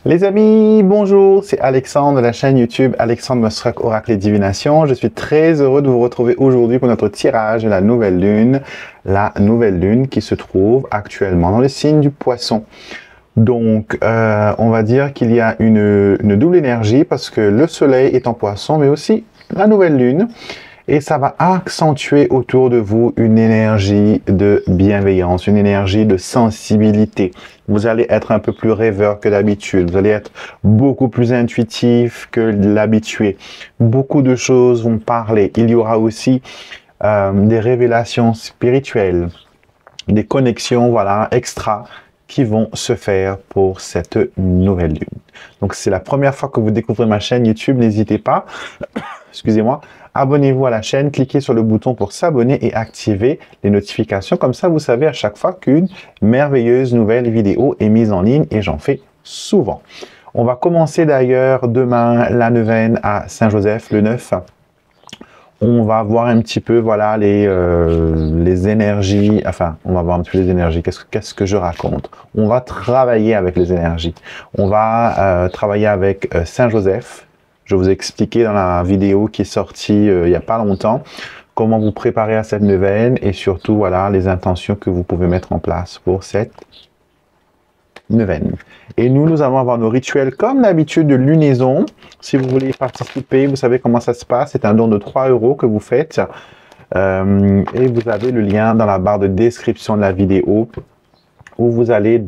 Les amis, bonjour, c'est Alexandre de la chaîne YouTube Alexandre Mostrak Oracle et Divination. Je suis très heureux de vous retrouver aujourd'hui pour notre tirage de la nouvelle lune qui se trouve actuellement dans le signe du Poisson. Donc, on va dire qu'il y a une double énergie parce que le soleil est en Poisson, mais aussi la nouvelle lune. Et ça va accentuer autour de vous une énergie de bienveillance, une énergie de sensibilité. Vous allez être un peu plus rêveur que d'habitude. Vous allez être beaucoup plus intuitif que l'habitué. Beaucoup de choses vont parler. Il y aura aussi des révélations spirituelles, des connexions, voilà, extra qui vont se faire pour cette nouvelle lune. Donc, c'est la première fois que vous découvrez ma chaîne YouTube, n'hésitez pas, excusez-moi, abonnez-vous à la chaîne, cliquez sur le bouton pour s'abonner et activer les notifications. Comme ça, vous savez à chaque fois qu'une merveilleuse nouvelle vidéo est mise en ligne et j'en fais souvent. On va commencer d'ailleurs demain la neuvaine à Saint-Joseph, le 9. On va voir un petit peu, voilà, les énergies, enfin, on va voir un petit peu les énergies, qu'est-ce que je raconte. On va travailler avec les énergies. On va travailler avec Saint-Joseph. Je vous ai expliqué dans la vidéo qui est sortie il n'y a pas longtemps, comment vous préparer à cette neuvaine et surtout, voilà, les intentions que vous pouvez mettre en place pour cette neuvaine. Et nous allons avoir nos rituels comme d'habitude de lunaison. Si vous voulez participer, vous savez comment ça se passe. C'est un don de 3 € que vous faites. Et vous avez le lien dans la barre de description de la vidéo où vous allez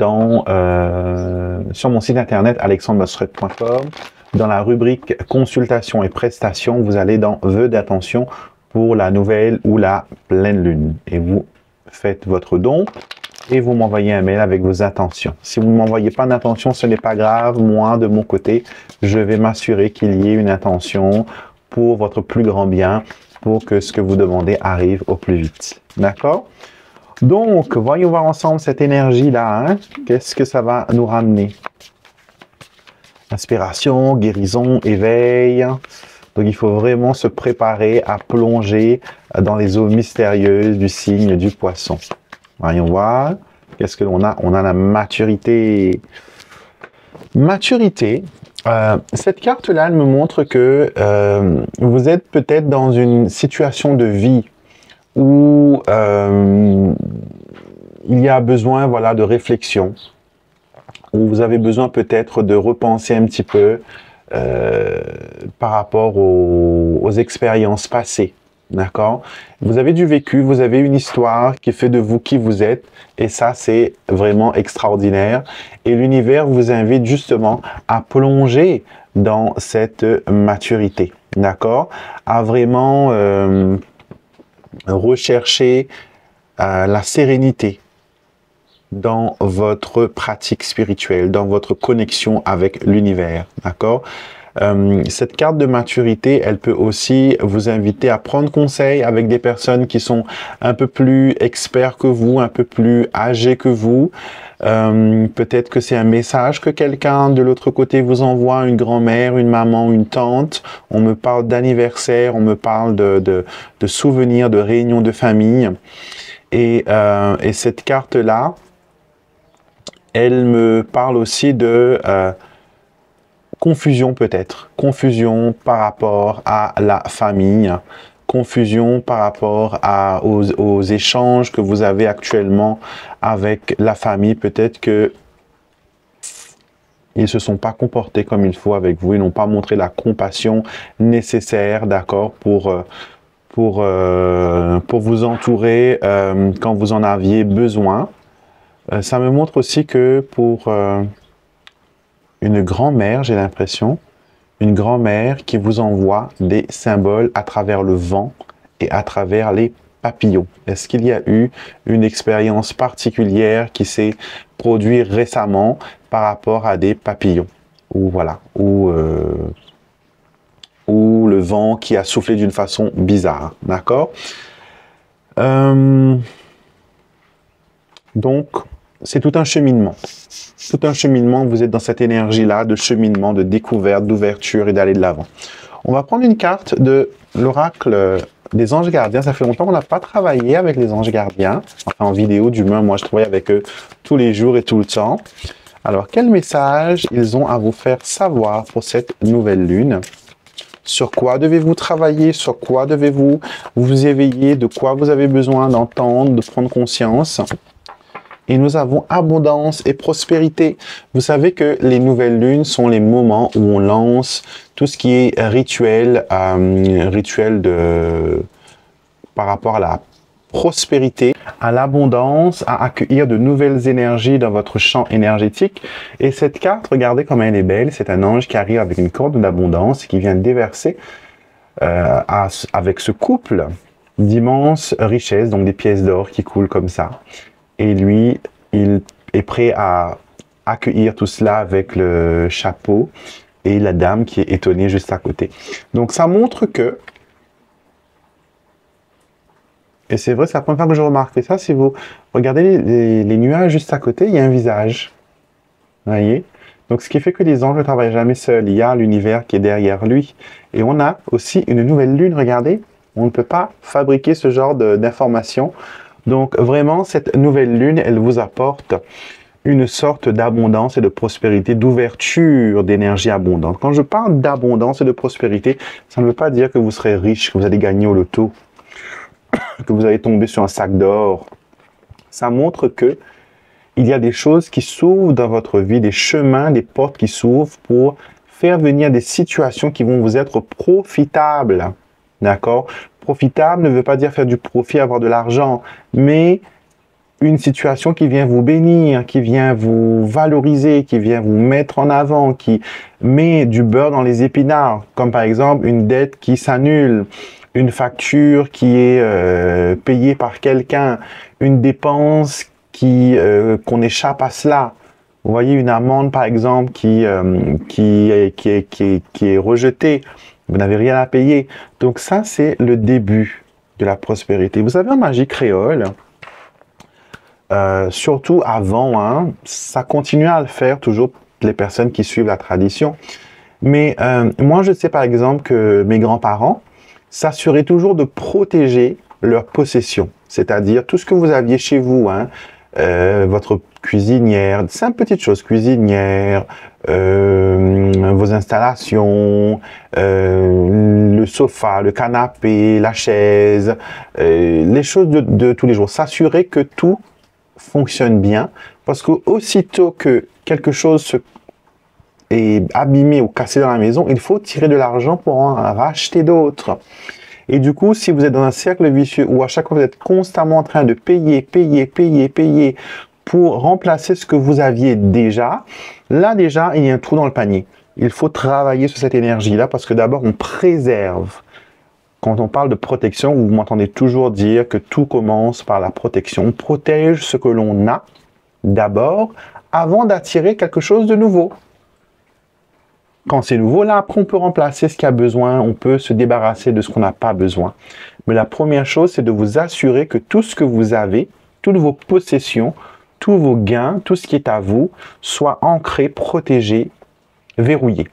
sur mon site internet alexandremostrak.com. Dans la rubrique consultation et prestations, vous allez dans vœux d'attention pour la nouvelle ou la pleine lune. Et vous faites votre don. Et vous m'envoyez un mail avec vos intentions. Si vous ne m'envoyez pas d'intention, ce n'est pas grave. Moi, de mon côté, je vais m'assurer qu'il y ait une intention pour votre plus grand bien, pour que ce que vous demandez arrive au plus vite. D'accord? Donc, voyons voir ensemble cette énergie-là. Hein? Qu'est-ce que ça va nous ramener? Inspiration, guérison, éveil. Donc, il faut vraiment se préparer à plonger dans les eaux mystérieuses du signe du Poisson. Voyons voir. Qu'est-ce que l'on a? On a la maturité. Maturité. Cette carte-là, elle me montre que vous êtes peut-être dans une situation de vie où il y a besoin, voilà, de réflexion, où vous avez besoin peut-être de repenser un petit peu par rapport aux expériences passées. D'accord? Vous avez du vécu, vous avez une histoire qui fait de vous qui vous êtes et ça, c'est vraiment extraordinaire. Et l'univers vous invite justement à plonger dans cette maturité. D'accord? À vraiment rechercher la sérénité dans votre pratique spirituelle, dans votre connexion avec l'univers. D'accord? Cette carte de maturité, elle peut aussi vous inviter à prendre conseil avec des personnes qui sont un peu plus experts que vous, un peu plus âgés que vous. Peut-être que c'est un message que quelqu'un de l'autre côté vous envoie, une grand-mère, une maman, une tante. On me parle d'anniversaire, on me parle de souvenirs, de réunions de famille. Et cette carte-là, elle me parle aussi de confusion peut-être, confusion par rapport à la famille, confusion par rapport aux échanges que vous avez actuellement avec la famille. Peut-être que ils se sont pas comportés comme il faut avec vous, ils n'ont pas montré la compassion nécessaire, d'accord, pour vous entourer quand vous en aviez besoin. Ça me montre aussi que pour une grand-mère, j'ai l'impression, une grand-mère qui vous envoie des symboles à travers le vent et à travers les papillons. Est-ce qu'il y a eu une expérience particulière qui s'est produite récemment par rapport à des papillons? Ou voilà, ou le vent qui a soufflé d'une façon bizarre, d'accord? Donc, c'est tout un cheminement. Tout un cheminement, vous êtes dans cette énergie-là de cheminement, de découverte, d'ouverture et d'aller de l'avant. On va prendre une carte de l'oracle des anges gardiens. Ça fait longtemps qu'on n'a pas travaillé avec les anges gardiens. Enfin, en vidéo, du moins, moi, je travaille avec eux tous les jours et tout le temps. Alors, quel message ils ont à vous faire savoir pour cette nouvelle lune? Sur quoi devez-vous travailler? Sur quoi devez-vous vous éveiller? De quoi vous avez besoin d'entendre, de prendre conscience? Et nous avons abondance et prospérité. Vous savez que les nouvelles lunes sont les moments où on lance tout ce qui est rituel, par rapport à la prospérité, à l'abondance, à accueillir de nouvelles énergies dans votre champ énergétique. Et cette carte, regardez comme elle est belle. C'est un ange qui arrive avec une corde d'abondance et qui vient déverser avec ce couple d'immenses richesses, donc des pièces d'or qui coulent comme ça. Et lui, il est prêt à accueillir tout cela avec le chapeau et la dame qui est étonnée juste à côté. Donc, ça montre que, et c'est vrai, c'est la première fois que je remarque ça, si vous regardez les nuages juste à côté, il y a un visage. Vous voyez? Donc, ce qui fait que les anges ne travaillent jamais seuls. Il y a l'univers qui est derrière lui. Et on a aussi une nouvelle lune, regardez. On ne peut pas fabriquer ce genre d'informations. Donc, vraiment, cette nouvelle lune, elle vous apporte une sorte d'abondance et de prospérité, d'ouverture d'énergie abondante. Quand je parle d'abondance et de prospérité, ça ne veut pas dire que vous serez riche, que vous allez gagner au loto, que vous allez tomber sur un sac d'or. Ça montre que il y a des choses qui s'ouvrent dans votre vie, des chemins, des portes qui s'ouvrent pour faire venir des situations qui vont vous être profitables. D'accord? Profitable ne veut pas dire faire du profit, avoir de l'argent, mais une situation qui vient vous bénir, qui vient vous valoriser, qui vient vous mettre en avant, qui met du beurre dans les épinards, comme par exemple une dette qui s'annule, une facture qui est payée par quelqu'un, une dépense qu'on échappe à cela. Vous voyez une amende par exemple qui est rejetée. Vous n'avez rien à payer. Donc ça, c'est le début de la prospérité. Vous savez, en magie créole, surtout avant, hein, ça continue à le faire toujours les personnes qui suivent la tradition. Mais moi, je sais par exemple que mes grands-parents s'assuraient toujours de protéger leurs possessions. C'est-à-dire tout ce que vous aviez chez vous, hein, votre cuisinière, simple petite chose, cuisinière, vos installations, le sofa, le canapé, la chaise, les choses de tous les jours. S'assurer que tout fonctionne bien, parce que aussitôt que quelque chose est abîmé ou cassé dans la maison, il faut tirer de l'argent pour en racheter d'autres. Et du coup, si vous êtes dans un cercle vicieux où à chaque fois vous êtes constamment en train de payer pour remplacer ce que vous aviez déjà, là déjà, il y a un trou dans le panier. Il faut travailler sur cette énergie-là parce que d'abord, on préserve. Quand on parle de protection, vous m'entendez toujours dire que tout commence par la protection. On protège ce que l'on a d'abord avant d'attirer quelque chose de nouveau. Quand c'est nouveau, là, après, on peut remplacer ce qu'il y a besoin, on peut se débarrasser de ce qu'on n'a pas besoin. Mais la première chose, c'est de vous assurer que tout ce que vous avez, toutes vos possessions, tous vos gains, tout ce qui est à vous, soit ancré, protégé, verrouillé.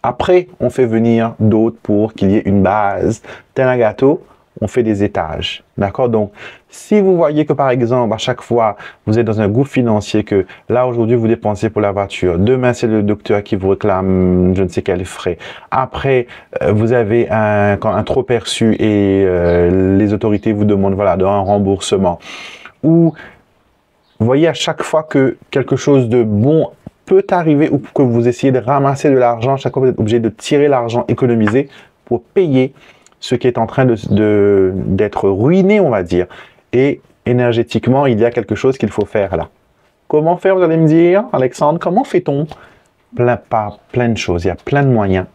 Après, on fait venir d'autres pour qu'il y ait une base. Tel un gâteau, on fait des étages. D'accord? Donc, si vous voyez que par exemple, à chaque fois, vous êtes dans un gouffre financier, que là, aujourd'hui, vous dépensez pour la voiture. Demain, c'est le docteur qui vous réclame je ne sais quel frais. Après, vous avez un trop perçu et les autorités vous demandent voilà, un remboursement. Ou, vous voyez, à chaque fois que quelque chose de bon peut arriver ou que vous essayez de ramasser de l'argent, chaque fois, vous êtes obligé de tirer l'argent économisé pour payer ce qui est en train d'être ruiné, on va dire. Et énergétiquement, il y a quelque chose qu'il faut faire là. Comment faire, vous allez me dire, Alexandre, comment fait-on? Plein de choses, il y a plein de moyens.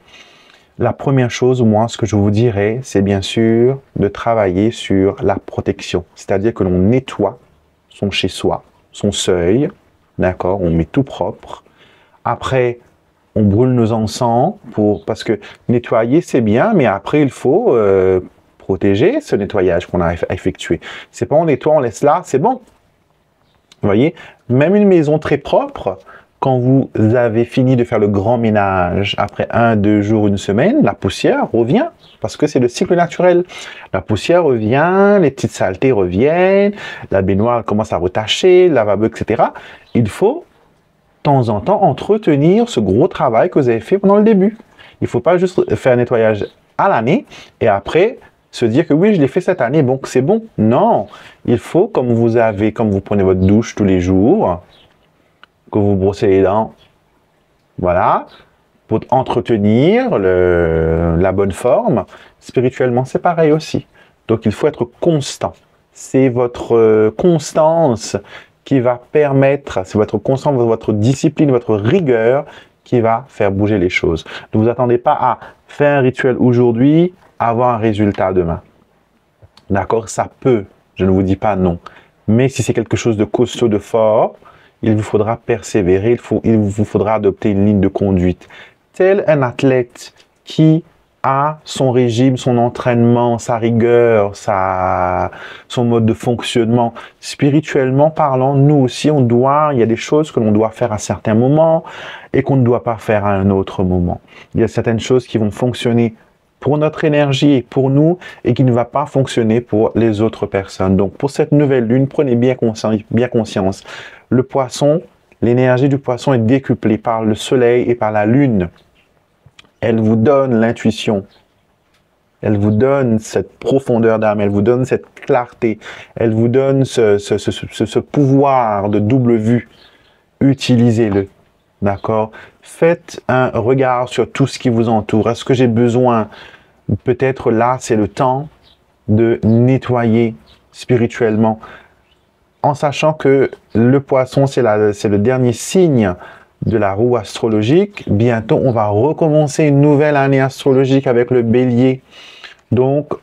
La première chose, moi, ce que je vous dirais, c'est bien sûr de travailler sur la protection. C'est-à-dire que l'on nettoie son chez-soi, son seuil, d'accord? On met tout propre. Après, on brûle nos encens parce que nettoyer, c'est bien, mais après, il faut protéger ce nettoyage qu'on a effectué. C'est pas on nettoie, on laisse là, c'est bon. Vous voyez, même une maison très propre, quand vous avez fini de faire le grand ménage, après 1, 2 jours, une semaine, la poussière revient, parce que c'est le cycle naturel. La poussière revient, les petites saletés reviennent, la baignoire commence à retacher, le lavabo, etc. Il faut temps en temps, entretenir ce gros travail que vous avez fait pendant le début. Il ne faut pas juste faire un nettoyage à l'année et après se dire que oui, je l'ai fait cette année, donc c'est bon. Non, il faut, comme vous prenez votre douche tous les jours, que vous brossez les dents, voilà, pour entretenir la bonne forme. Spirituellement, c'est pareil aussi. Donc, il faut être constant. C'est votre constance qui va permettre, c'est votre constance, votre discipline, votre rigueur qui va faire bouger les choses. Ne vous attendez pas à faire un rituel aujourd'hui, avoir un résultat demain. D'accord? Ça peut, je ne vous dis pas non. Mais si c'est quelque chose de costaud, de fort, il vous faudra persévérer, il vous faudra adopter une ligne de conduite. Tel un athlète qui a son régime, son entraînement, sa rigueur, son mode de fonctionnement. Spirituellement parlant, nous aussi, il y a des choses que l'on doit faire à certains moments et qu'on ne doit pas faire à un autre moment. Il y a certaines choses qui vont fonctionner pour notre énergie et pour nous et qui ne va pas fonctionner pour les autres personnes. Donc, pour cette nouvelle lune, prenez bien conscience. Le poisson, l'énergie du poisson est décuplée par le soleil et par la lune. Elle vous donne l'intuition. Elle vous donne cette profondeur d'âme. Elle vous donne cette clarté. Elle vous donne ce pouvoir de double vue. Utilisez-le. D'accord? Faites un regard sur tout ce qui vous entoure. Est-ce que j'ai besoin? Peut-être là, c'est le temps de nettoyer spirituellement. En sachant que le poisson, c'est le dernier signe de la roue astrologique. Bientôt, on va recommencer une nouvelle année astrologique avec le bélier. Donc,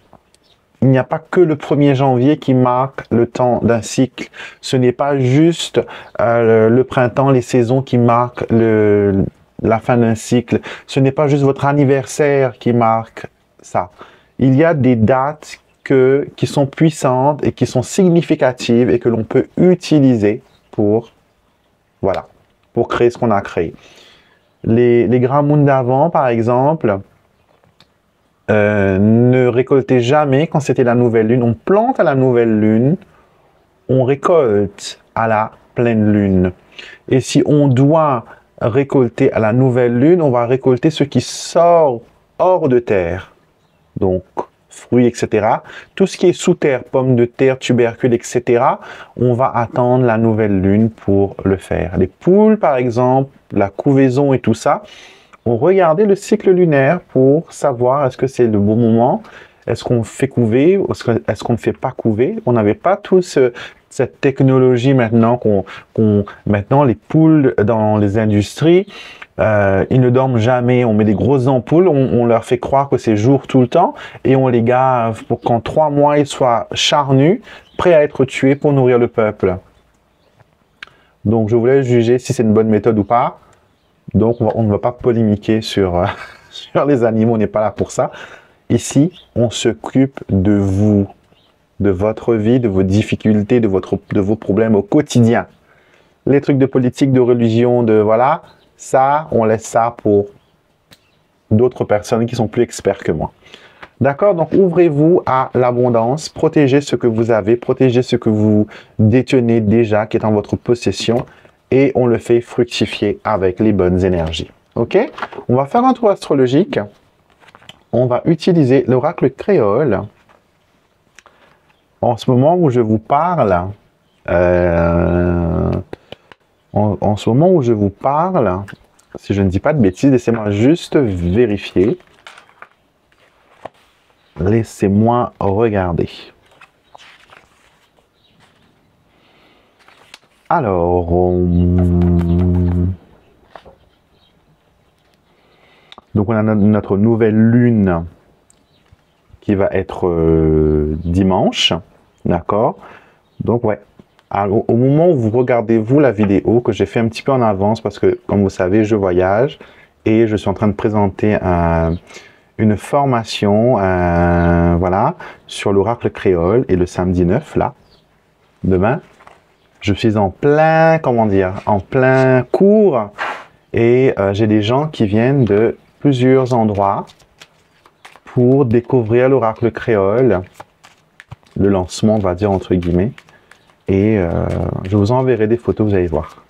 il n'y a pas que le 1er janvier qui marque le temps d'un cycle. Ce n'est pas juste le printemps, les saisons qui marquent la fin d'un cycle. Ce n'est pas juste votre anniversaire qui marque ça. Il y a des dates qui sont puissantes et qui sont significatives et que l'on peut utiliser pour créer ce qu'on a créé. Les grands moons d'avant, par exemple, ne récoltez jamais quand c'était la nouvelle lune. On plante à la nouvelle lune, on récolte à la pleine lune. Et si on doit récolter à la nouvelle lune, on va récolter ce qui sort hors de terre. Donc, fruits, etc. Tout ce qui est sous terre, pommes de terre, tubercules, etc., on va attendre la nouvelle lune pour le faire. Les poules, par exemple, la couvaison et tout ça, on regardait le cycle lunaire pour savoir est-ce que c'est le bon moment, est-ce qu'on fait couver, est-ce qu'on ne fait pas couver. On n'avait pas tous cette technologie maintenant maintenant les poules dans les industries, ils ne dorment jamais, on met des grosses ampoules, on leur fait croire que c'est jour tout le temps et on les gave pour qu'en 3 mois ils soient charnus, prêts à être tués pour nourrir le peuple. Donc je vous laisse juger si c'est une bonne méthode ou pas. Donc on ne va pas polémiquer sur, sur les animaux, on n'est pas là pour ça. Ici, on s'occupe de vous, de votre vie, de vos difficultés, de vos problèmes au quotidien. Les trucs de politique, de religion, voilà, ça, on laisse ça pour d'autres personnes qui sont plus experts que moi. D'accord? Donc, ouvrez-vous à l'abondance, protégez ce que vous avez, protégez ce que vous détenez déjà, qui est en votre possession, et on le fait fructifier avec les bonnes énergies. OK? On va faire un tour astrologique. On va utiliser l'oracle créole. En ce moment où je vous parle, si je ne dis pas de bêtises, laissez-moi juste vérifier. Laissez-moi regarder. Alors, donc on a notre nouvelle lune qui va être dimanche, d'accord? Donc ouais, alors, au moment où vous regardez la vidéo que j'ai fait un petit peu en avance parce que comme vous savez je voyage et je suis en train de présenter une formation voilà, sur l'oracle créole et le samedi 9 là, demain, je suis en plein, comment dire, en plein cours et j'ai des gens qui viennent de plusieurs endroits pour découvrir l'oracle créole, le lancement, on va dire entre guillemets, et je vous enverrai des photos, vous allez voir.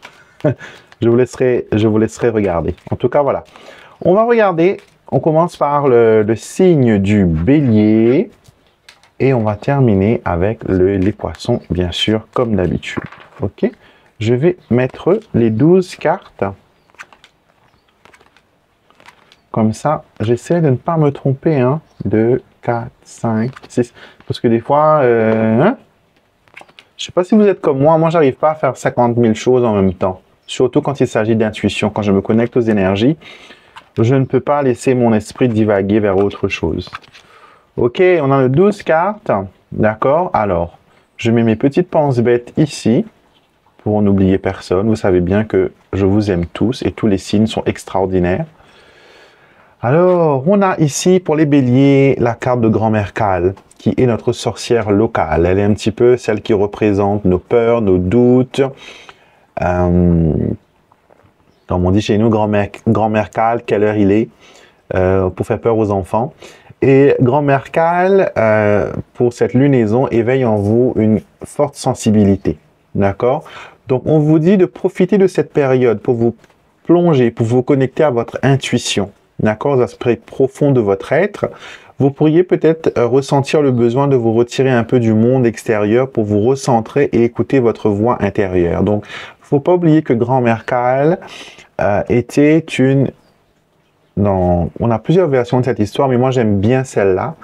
je vous laisserai regarder. En tout cas, voilà. On va regarder, on commence par le signe du bélier et on va terminer avec les poissons, bien sûr, comme d'habitude. Ok? Je vais mettre les 12 cartes. Comme ça, j'essaie de ne pas me tromper. 1, 2, 4, 5, 6. Parce que des fois, je ne sais pas si vous êtes comme moi. Moi, j'arrive pas à faire 50 000 choses en même temps. Surtout quand il s'agit d'intuition. Quand je me connecte aux énergies, je ne peux pas laisser mon esprit divaguer vers autre chose. Ok, on a 12 cartes. D'accord? Alors, je mets mes petites penses-bêtes ici pour n'oublier personne. Vous savez bien que je vous aime tous et tous les signes sont extraordinaires. Alors, on a ici pour les béliers la carte de Grand-Mère Cale, qui est notre sorcière locale. Elle est un petit peu celle qui représente nos peurs, nos doutes. Comme on dit chez nous, Grand-Mère Cale, quelle heure il est, pour faire peur aux enfants. Et Grand-Mère Cale, pour cette lunaison, éveille en vous une forte sensibilité. D'accord? Donc, on vous dit de profiter de cette période pour vous plonger, pour vous connecter à votre intuition. D'accord, aux aspects profonds de votre être, vous pourriez peut-être ressentir le besoin de vous retirer un peu du monde extérieur pour vous recentrer et écouter votre voix intérieure. Donc, il ne faut pas oublier que Grand-Mère Cale était une... On a plusieurs versions de cette histoire, mais moi j'aime bien celle-là,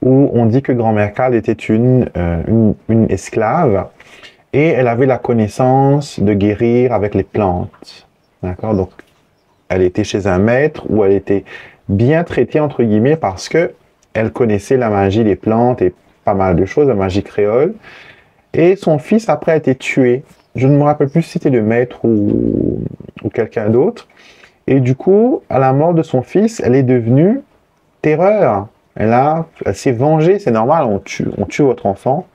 où on dit que Grand-Mère Cale était une esclave et elle avait la connaissance de guérir avec les plantes. D'accord, donc elle était chez un maître où elle était bien traitée, entre guillemets, parce que elle connaissait la magie des plantes et pas mal de choses, la magie créole. Et son fils, après, a été tué. Je ne me rappelle plus si c'était le maître ou quelqu'un d'autre. Et du coup, à la mort de son fils, elle est devenue terreur. Elle s'est vengée, c'est normal, on tue votre enfant.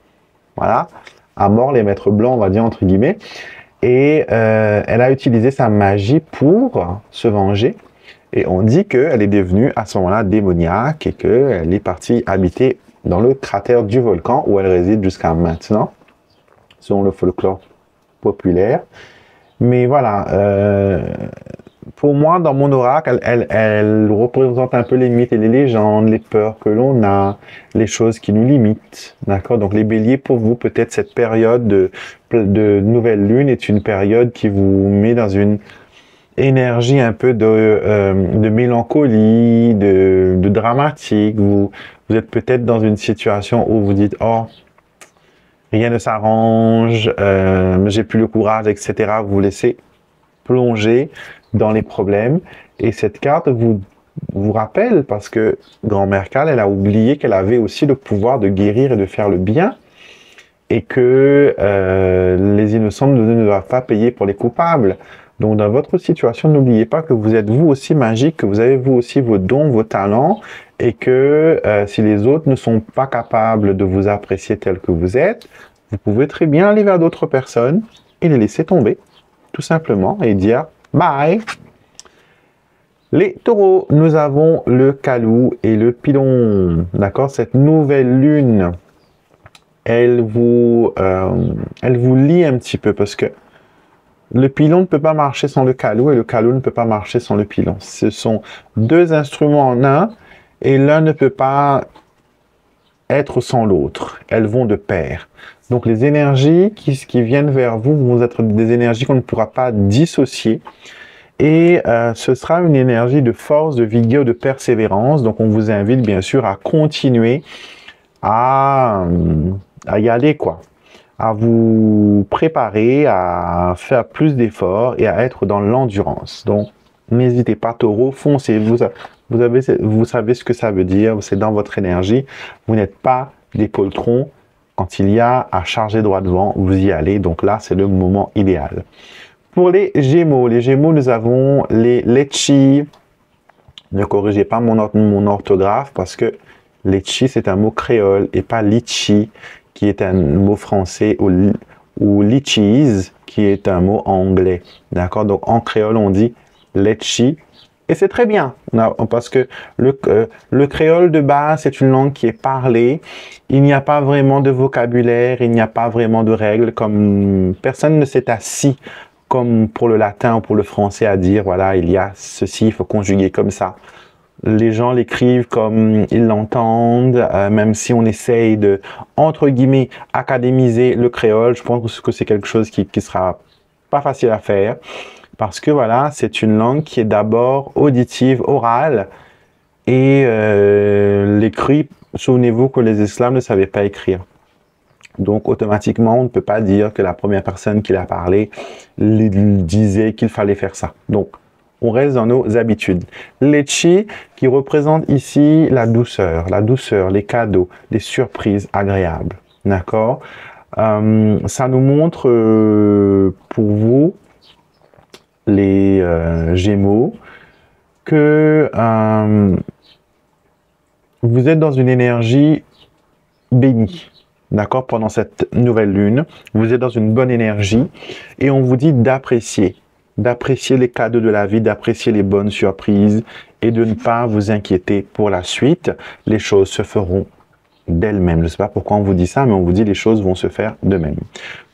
Voilà. À mort, les maîtres blancs, on va dire, entre guillemets. Et elle a utilisé sa magie pour se venger. Et on dit qu'elle est devenue à ce moment-là démoniaque et qu'elle est partie habiter dans le cratère du volcan où elle réside jusqu'à maintenant, selon le folklore populaire. Mais voilà, pour moi, dans mon oracle, elle représente un peu les mythes et les légendes, les peurs que l'on a, les choses qui nous limitent. D'accord? Donc les béliers, pour vous, peut-être cette période de nouvelle lune est une période qui vous met dans une énergie un peu de mélancolie, de dramatique. Vous êtes peut-être dans une situation où vous dites « Oh, rien ne s'arrange, j'ai plus le courage, etc. » Vous vous laissez plonger dans les problèmes. Et cette carte vous rappelle, parce que Grand-Mère Cale, elle a oublié qu'elle avait aussi le pouvoir de guérir et de faire le bien, et que les innocents ne doivent pas payer pour les coupables. Donc, dans votre situation, n'oubliez pas que vous êtes vous aussi magique, que vous avez vous aussi vos dons, vos talents, et que si les autres ne sont pas capables de vous apprécier tel que vous êtes, vous pouvez très bien aller vers d'autres personnes et les laisser tomber, tout simplement, et dire « bye ». Les taureaux, nous avons le Calou et le Pilon. D'accord? Cette nouvelle lune, elle vous lie un petit peu parce que le Pilon ne peut pas marcher sans le Calou et le Calou ne peut pas marcher sans le Pilon. Ce sont deux instruments en un et l'un ne peut pas être sans l'autre. Elles vont de pair. Donc les énergies qui viennent vers vous vont être des énergies qu'on ne pourra pas dissocier. Et ce sera une énergie de force, de vigueur, de persévérance. Donc, on vous invite bien sûr à continuer à y aller, quoi. À vous préparer, à faire plus d'efforts et à être dans l'endurance. Donc, n'hésitez pas, taureau, foncez. Vous savez ce que ça veut dire. C'est dans votre énergie. Vous n'êtes pas des poltrons. Quand il y a à charger droit devant, vous y allez. Donc là, c'est le moment idéal. Pour les Gémeaux, nous avons les Lecchi. Ne corrigez pas mon orthographe parce que Lecchi, c'est un mot créole et pas Litchi, qui est un mot français, ou Litchis, qui est un mot anglais. D'accord? Donc, en créole, on dit Lecchi. Et c'est très bien, parce que le créole de base, c'est une langue qui est parlée. Il n'y a pas vraiment de vocabulaire, il n'y a pas vraiment de règles, comme personne ne s'est assis comme pour le latin ou pour le français à dire, voilà, il y a ceci, il faut conjuguer comme ça. Les gens l'écrivent comme ils l'entendent, même si on essaye de, entre guillemets, académiser le créole, je pense que c'est quelque chose qui sera pas facile à faire, parce que voilà, c'est une langue qui est d'abord auditive, orale, et l'écrit, souvenez-vous que les esclaves ne savaient pas écrire. Donc, automatiquement, on ne peut pas dire que la première personne qui l'a parlé disait qu'il fallait faire ça. Donc, on reste dans nos habitudes. Lechi qui représente ici la douceur, les cadeaux, les surprises agréables. D'accord? Ça nous montre pour vous, les Gémeaux, que vous êtes dans une énergie bénie. D'accord? Pendant cette nouvelle lune, vous êtes dans une bonne énergie et on vous dit d'apprécier les cadeaux de la vie, d'apprécier les bonnes surprises et de ne pas vous inquiéter pour la suite. Les choses se feront d'elles-mêmes. Je ne sais pas pourquoi on vous dit ça, mais on vous dit les choses vont se faire d'eux-mêmes.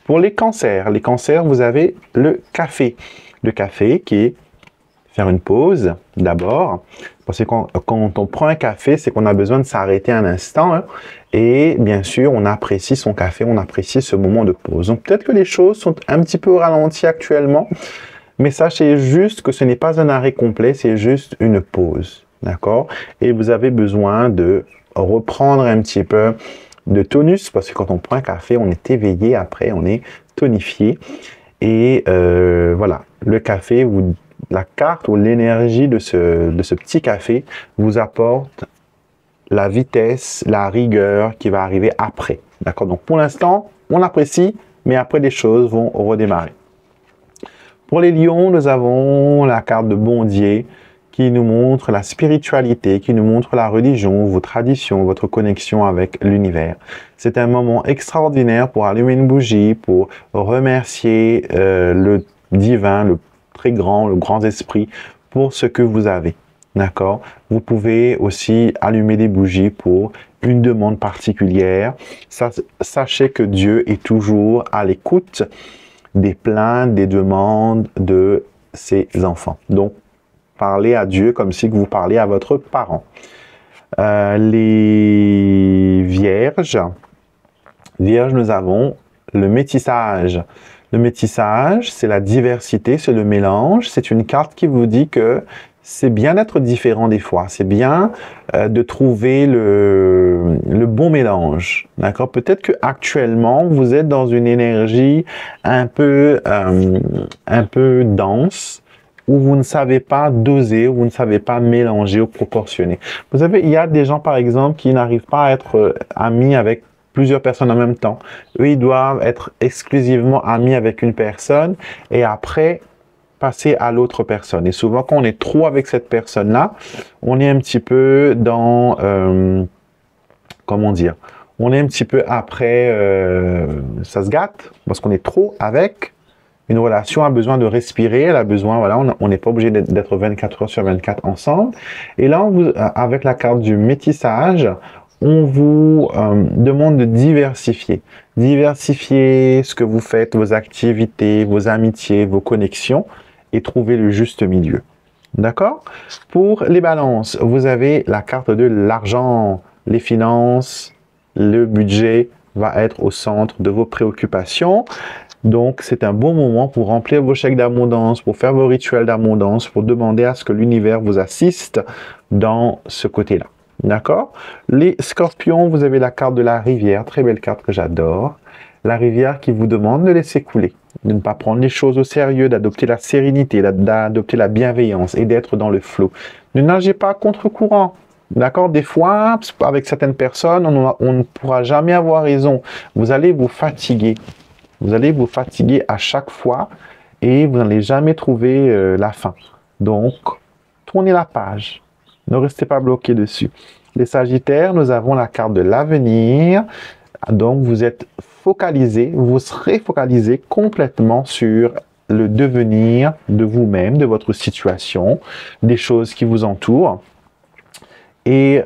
Pour les cancers, vous avez le café. Le café qui est faire une pause d'abord, parce que quand on prend un café, c'est qu'on a besoin de s'arrêter un instant, hein, et bien sûr, on apprécie son café, on apprécie ce moment de pause. Donc peut-être que les choses sont un petit peu au ralenti actuellement, mais sachez juste que ce n'est pas un arrêt complet, c'est juste une pause, d'accord? Et vous avez besoin de reprendre un petit peu de tonus, parce que quand on prend un café, on est éveillé, après on est tonifié, et voilà, le café la carte ou l'énergie de ce petit café vous apporte la vitesse, la rigueur qui va arriver après. D'accord? Donc, pour l'instant, on apprécie, mais après, les choses vont redémarrer. Pour les lions, nous avons la carte de Bondier qui nous montre la spiritualité, qui nous montre la religion, vos traditions, votre connexion avec l'univers. C'est un moment extraordinaire pour allumer une bougie, pour remercier le divin, le très grand, le grand esprit, pour ce que vous avez. D'accord? Vous pouvez aussi allumer des bougies pour une demande particulière. Sachez que Dieu est toujours à l'écoute des plaintes, des demandes de ses enfants. Donc, parlez à Dieu comme si vous parliez à votre parent. Les vierges, nous avons le métissage. Le métissage, c'est la diversité, c'est le mélange. C'est une carte qui vous dit que c'est bien d'être différent des fois. C'est bien de trouver le bon mélange. D'accord? Peut-être que actuellement vous êtes dans une énergie un peu dense, où vous ne savez pas doser, où vous ne savez pas mélanger ou proportionner. Vous savez, il y a des gens, par exemple, qui n'arrivent pas à être amis avec plusieurs personnes en même temps. Eux, ils doivent être exclusivement amis avec une personne et après passer à l'autre personne. Et souvent, quand on est trop avec cette personne-là, on est un petit peu dans... comment dire? On est un petit peu après... ça se gâte parce qu'on est trop avec. Une relation a besoin de respirer, elle a besoin, voilà, on n'est pas obligé d'être 24 heures sur 24 ensemble. Et là, avec la carte du métissage, on vous demande de diversifier. Diversifier ce que vous faites, vos activités, vos amitiés, vos connexions et trouver le juste milieu. D'accord? Pour les balances, vous avez la carte de l'argent, les finances, le budget va être au centre de vos préoccupations. Donc, c'est un bon moment pour remplir vos chèques d'abondance, pour faire vos rituels d'abondance, pour demander à ce que l'univers vous assiste dans ce côté-là. D'accord? Les scorpions, vous avez la carte de la rivière, très belle carte que j'adore. La rivière qui vous demande de laisser couler, de ne pas prendre les choses au sérieux, d'adopter la sérénité, d'adopter la bienveillance et d'être dans le flot. Ne nagez pas contre courant. D'accord? Des fois, avec certaines personnes, on ne pourra jamais avoir raison. Vous allez vous fatiguer. Vous allez vous fatiguer à chaque fois et vous n'allez jamais trouver la fin. Donc, tournez la page. Ne restez pas bloqué dessus. Les Sagittaires, nous avons la carte de l'avenir. Donc, vous êtes focalisé, vous serez focalisé complètement sur le devenir de vous-même, de votre situation, des choses qui vous entourent. Et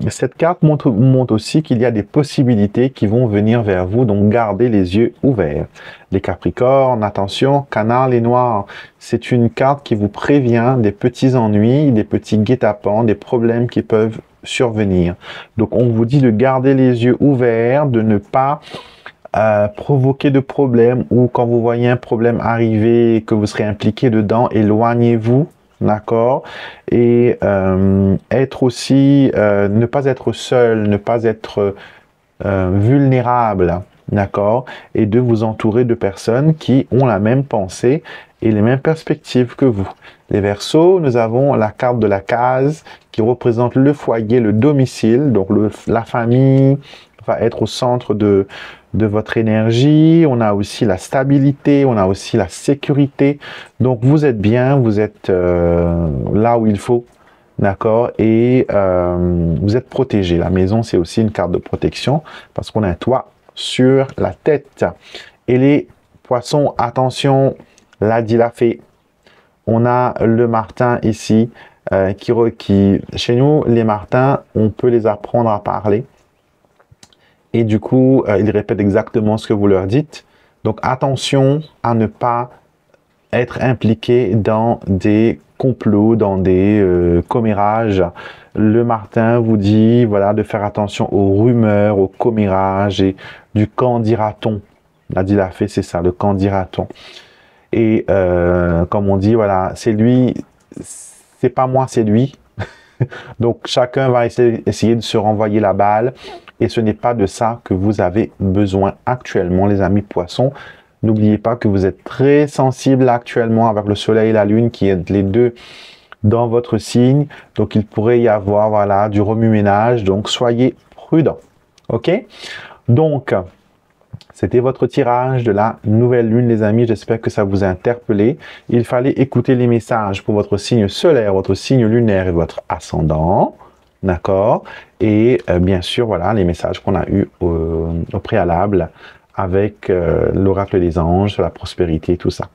cette carte montre aussi qu'il y a des possibilités qui vont venir vers vous, donc gardez les yeux ouverts. Les Capricornes, attention, Canard, les Noirs, c'est une carte qui vous prévient des petits ennuis, des petits guet-apens, des problèmes qui peuvent survenir. Donc on vous dit de garder les yeux ouverts, de ne pas provoquer de problèmes, ou quand vous voyez un problème arriver et que vous serez impliqué dedans, éloignez-vous. D'accord? Et être aussi, ne pas être seul, ne pas être vulnérable, d'accord? Et de vous entourer de personnes qui ont la même pensée et les mêmes perspectives que vous. Les Verseaux, nous avons la carte de la case qui représente le foyer, le domicile, donc la famille va être au centre de votre énergie. On a aussi la stabilité, on a aussi la sécurité. Donc, vous êtes bien, vous êtes là où il faut, d'accord? Et vous êtes protégé. La maison, c'est aussi une carte de protection parce qu'on a un toit sur la tête. Et les poissons, attention, l'a dit la fée. On a le martin ici, chez nous, les martins, on peut les apprendre à parler. Et du coup, ils répètent exactement ce que vous leur dites. Donc, attention à ne pas être impliqué dans des complots, dans des commérages. Le martin vous dit, voilà, de faire attention aux rumeurs, aux commérages et du quand dira-t-on. L'a dit la fée, c'est ça, le quand dira-t-on. Et comme on dit, voilà, c'est lui, c'est pas moi, c'est lui. Donc, chacun va essayer de se renvoyer la balle. Et ce n'est pas de ça que vous avez besoin actuellement, les amis poissons. N'oubliez pas que vous êtes très sensible actuellement avec le soleil et la lune qui est les deux dans votre signe. Donc, il pourrait y avoir, voilà, du remue-ménage. Donc, soyez prudents. OK? Donc, c'était votre tirage de la nouvelle lune, les amis. J'espère que ça vous a interpellé. Il fallait écouter les messages pour votre signe solaire, votre signe lunaire et votre ascendant. D'accord? Et bien sûr, voilà, les messages qu'on a eus au préalable avec l'oracle des anges sur la prospérité, tout ça.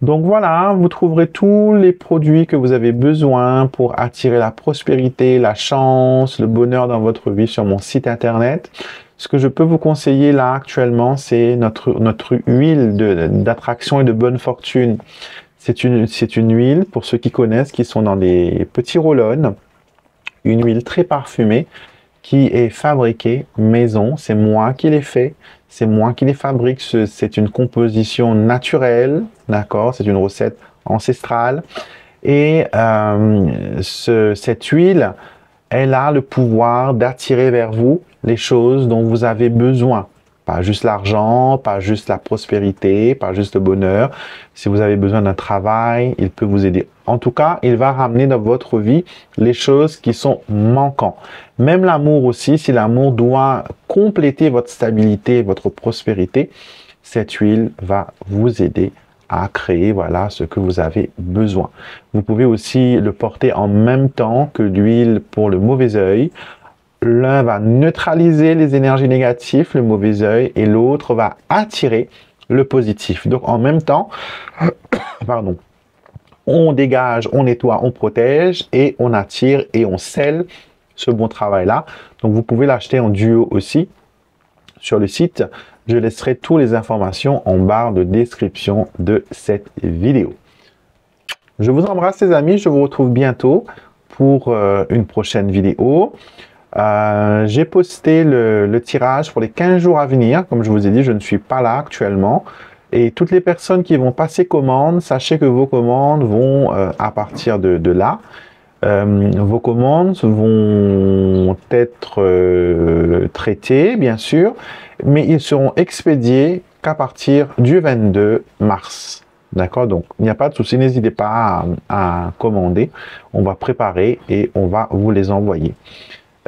Donc voilà, vous trouverez tous les produits que vous avez besoin pour attirer la prospérité, la chance, le bonheur dans votre vie sur mon site internet. Ce que je peux vous conseiller là actuellement, c'est notre huile d'attraction et de bonne fortune. C'est une huile, pour ceux qui connaissent, qui sont dans des petits roll-on. Une huile très parfumée qui est fabriquée maison. C'est moi qui l'ai fait, c'est moi qui les fabrique. C'est une composition naturelle, d'accord? C'est une recette ancestrale. Et cette huile, elle a le pouvoir d'attirer vers vous les choses dont vous avez besoin. Pas juste l'argent, pas juste la prospérité, pas juste le bonheur. Si vous avez besoin d'un travail, il peut vous aider. En tout cas, il va ramener dans votre vie les choses qui sont manquantes. Même l'amour aussi, si l'amour doit compléter votre stabilité, votre prospérité, cette huile va vous aider à créer, voilà, ce que vous avez besoin. Vous pouvez aussi le porter en même temps que l'huile pour le mauvais œil. L'un va neutraliser les énergies négatives, le mauvais œil, et l'autre va attirer le positif. Donc, en même temps, pardon, on dégage, on nettoie, on protège, et on attire et on scelle ce bon travail-là. Donc, vous pouvez l'acheter en duo aussi sur le site. Je laisserai toutes les informations en barre de description de cette vidéo. Je vous embrasse, les amis. Je vous retrouve bientôt pour une prochaine vidéo. J'ai posté le tirage pour les 15 jours à venir. Comme je vous ai dit, je ne suis pas là actuellement. Et toutes les personnes qui vont passer commande, sachez que vos commandes vont, à partir de là, vos commandes vont être traitées, bien sûr, mais ils seront expédiés qu'à partir du 22 mars. D'accord? Donc, il n'y a pas de souci, n'hésitez pas à commander. On va préparer et on va vous les envoyer.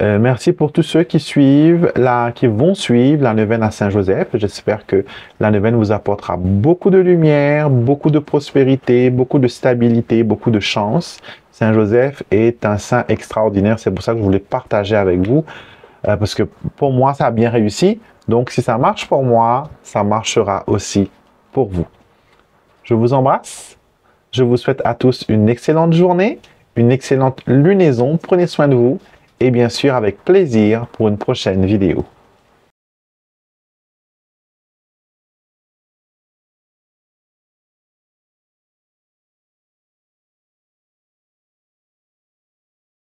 Merci pour tous ceux qui suivent, qui vont suivre la neuvaine à Saint-Joseph. J'espère que la neuvaine vous apportera beaucoup de lumière, beaucoup de prospérité, beaucoup de stabilité, beaucoup de chance. Saint-Joseph est un saint extraordinaire. C'est pour ça que je voulais partager avec vous. Parce que pour moi, ça a bien réussi. Donc, si ça marche pour moi, ça marchera aussi pour vous. Je vous embrasse. Je vous souhaite à tous une excellente journée, une excellente lunaison, prenez soin de vous et bien sûr avec plaisir pour une prochaine vidéo.